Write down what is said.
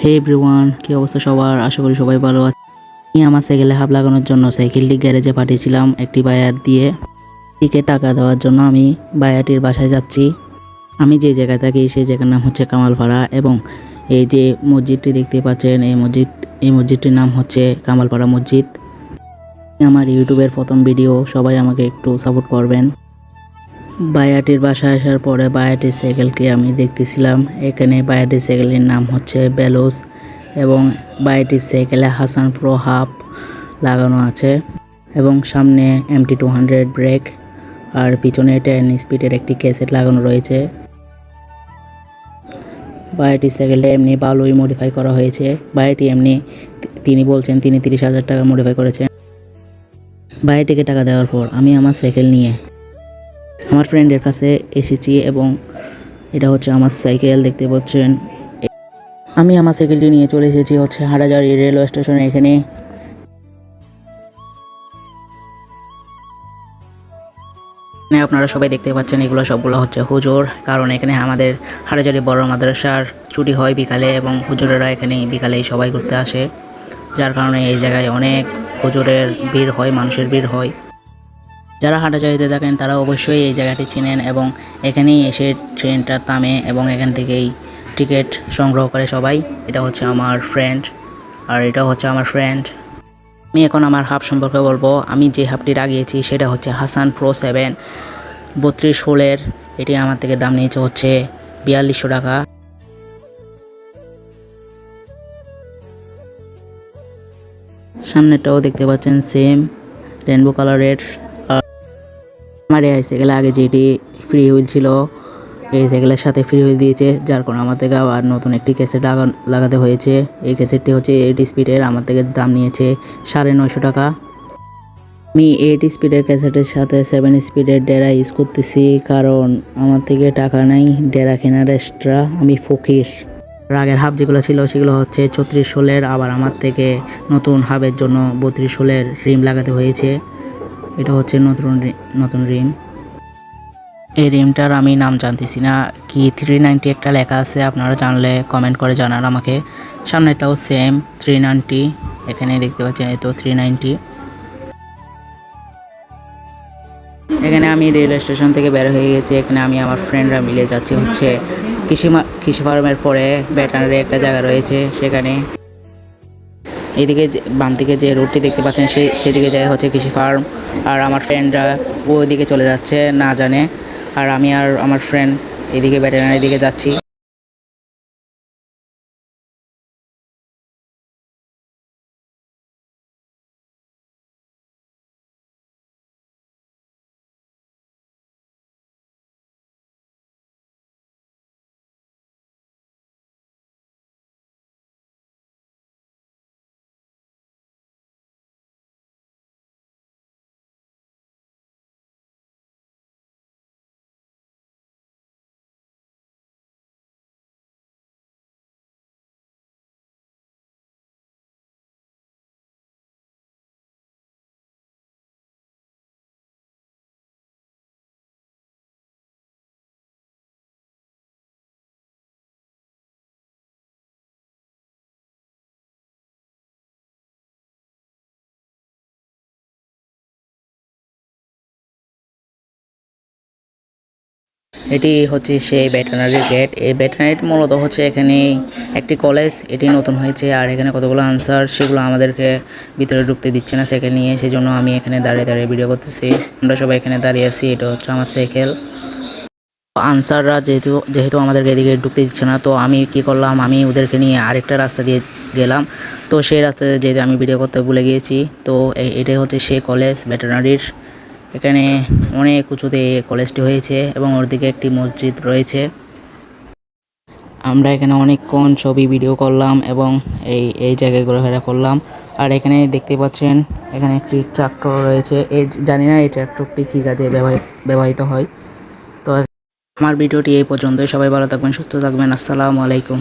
হে everyone, কি অবস্থা সবার? আশা করি সবাই ভালো আছে। আমি আমার সাইকেলে হাব লাগানোর জন্য সাইকেলটি গ্যারেজে পাঠিয়েছিলাম একটি বায়ার দিয়ে। এটিকে টাকা দেওয়ার জন্য আমি বায়ারটির বাসায় যাচ্ছি। আমি যে জায়গায় থাকি সেই জায়গার নাম হচ্ছে কামালপাড়া, এবং এই যে মসজিদটি দেখতে পাচ্ছেন এই মসজিদটির নাম হচ্ছে কামালপাড়া মসজিদ। আমার ইউটিউবের প্রথম ভিডিও, সবাই আমাকে একটু সাপোর্ট করবেন। বায়াটির বাসায় আসার পরে বায়াটির সাইকেলকে আমি দেখতেছিলাম। এখানে বায়াটির সাইকেলের নাম হচ্ছে বেলোস, এবং বায়াটির সাইকেলে হাসান প্রো হাব লাগানো আছে, এবং সামনে MT200 ব্রেক, আর পিছনে 10 স্পিডের একটি ক্যাসেট লাগানো রয়েছে। বায়াটির সাইকেলটা এমনি ভালোই মডিফাই করা হয়েছে। বায়াটি এমনি তিনি বলছেন তিনি 30,000 টাকা মডিফাই করেছেন। বায়াটিকে টাকা দেওয়ার পর আমি আমার সাইকেল নিয়ে আমার ফ্রেন্ডের কাছে এসেছি, এবং এটা হচ্ছে আমার সাইকেল দেখতে পাচ্ছেন। আমি আমার সাইকেলটি নিয়ে চলে এসেছি হচ্ছে হাটাজারি রেলওয়ে স্টেশনে। এখানে আপনারা সবাই দেখতে পাচ্ছেন এগুলো সবগুলো হচ্ছে হুজুর, কারণ এখানে আমাদের হাটাজারি বড় মাদ্রাসার ছুটি হয় বিকালে, এবং হুজুরেরা এখানে বিকালেই সবাই ঘুরতে আসে, যার কারণে এই জায়গায় অনেক হুজুরের ভিড় হয়, মানুষের ভিড় হয়। যারা হাটাজারিতে থাকেন তারা অবশ্যই এই জায়গাটি চিনেন, এবং এখানেই এসে ট্রেনটা থামে এবং এখান থেকেই টিকিট সংগ্রহ করে সবাই। এটা হচ্ছে আমার ফ্রেন্ড, আর এটা হচ্ছে আমার ফ্রেন্ড। আমি এখন আমার হাব সম্পর্কে বলবো। আমি যে হাবটি লাগিয়েছি সেটা হচ্ছে হাসান প্রো 7 32 হোলের। এটি আমার থেকে দাম নিয়েছে হচ্ছে 4200 টাকা। সামনেটাও দেখতে পাচ্ছেন সেম রেনবো কালারের। আমার এই সাইকেলে আগে যেটি ফ্রি হুইল ছিল, এই সাইকেলের সাথে ফ্রি হুইল দিয়েছে, যার কারণে আমার থেকে আবার নতুন একটি ক্যাসেট লাগাতে হয়েছে। এই ক্যাসেটটি হচ্ছে 8 স্পিডের, আমার থেকে দাম নিয়েছে 950 টাকা। আমি 8 স্পিডের ক্যাসেটের সাথে 7 স্পিডের ডেরা ইউজ করতেছি, কারণ আমার থেকে টাকা নাই ডেরা কেনার এক্সট্রা। আমি ফকির। আগের হাব যেগুলো ছিল সেগুলো হচ্ছে 34 হোলের, আবার আমার থেকে নতুন হাবের জন্য 32 হোলের রিম লাগাতে হয়েছে। এটা হচ্ছে নতুন রিম। এই রিমটার আমি নাম জানতেছি না, কি 390 একটা লেখা আছে, আপনারা জানলে কমেন্ট করে জানান আমাকে। সামনেটাও সেম 390, এখানে দেখতে পাচ্ছেন এই তো 390। এখানে আমি রেলওয়ে স্টেশন থেকে বের হয়ে গেছি। এখানে আমি আমার ফ্রেন্ডরা মিলে যাচ্ছি হচ্ছে কৃষি ফার্মের পরে ভেটেরিনারি একটা জায়গা রয়েছে সেখানে। এইদিকে বাম দিকে যে রোডটি দেখতে পাচ্ছেন সেদিকে যায় হচ্ছে কৃষি ফার্ম, আর আমার ফ্রেন্ডরা ওইদিকে চলে যাচ্ছে না জানে, আর আমি আর আমার ফ্রেন্ড এদিকে ভেটেরিনারির দিকে যাচ্ছি। এটি হচ্ছে সেই ভেটেরিনারি গেট। এই ভেটেরিনারি মূলত হচ্ছে এখানে একটি কলেজ, এটি নতুন হয়েছে, আর এখানে কতগুলো আনসার সেগুলো আমাদেরকে ভিতরে ঢুকতে দিচ্ছে না সাইকেল নিয়ে, সেই জন্য আমি এখানে দাঁড়িয়ে দাঁড়িয়ে ভিডিও করতেছি। আমরা সবাই এখানে দাঁড়িয়ে আছি, এটা হচ্ছে আমার সাইকেল। আনসাররা যেহেতু আমাদেরকে এদিকে ঢুকতে দিচ্ছে না, তো আমি কি করলাম, আমি ওদেরকে নিয়ে আরেকটা রাস্তা দিয়ে গেলাম। তো সেই রাস্তাতে যেহেতু আমি ভিডিও করতে ভুলে গিয়েছি, তো এটাই হচ্ছে সেই কলেজ ভেটেরিনারির। এখানে অনেক উঁচুতে কলেজটি হয়েছে, এবং ওর দিকে একটি মসজিদ রয়েছে। আমরা এখানে অনেকক্ষণ ছবি ভিডিও করলাম, এবং এই জায়গায় ঘোরাফেরা করলাম। আর এখানে দেখতে পাচ্ছেন এখানে একটি ট্রাক্টর রয়েছে। জানি না এই ট্রাক্টরটি কী কাজে ব্যবহৃত হয়। তো আমার ভিডিওটি এই পর্যন্তই। সবাই ভালো থাকবেন, সুস্থ থাকবেন। আসসালামু আলাইকুম।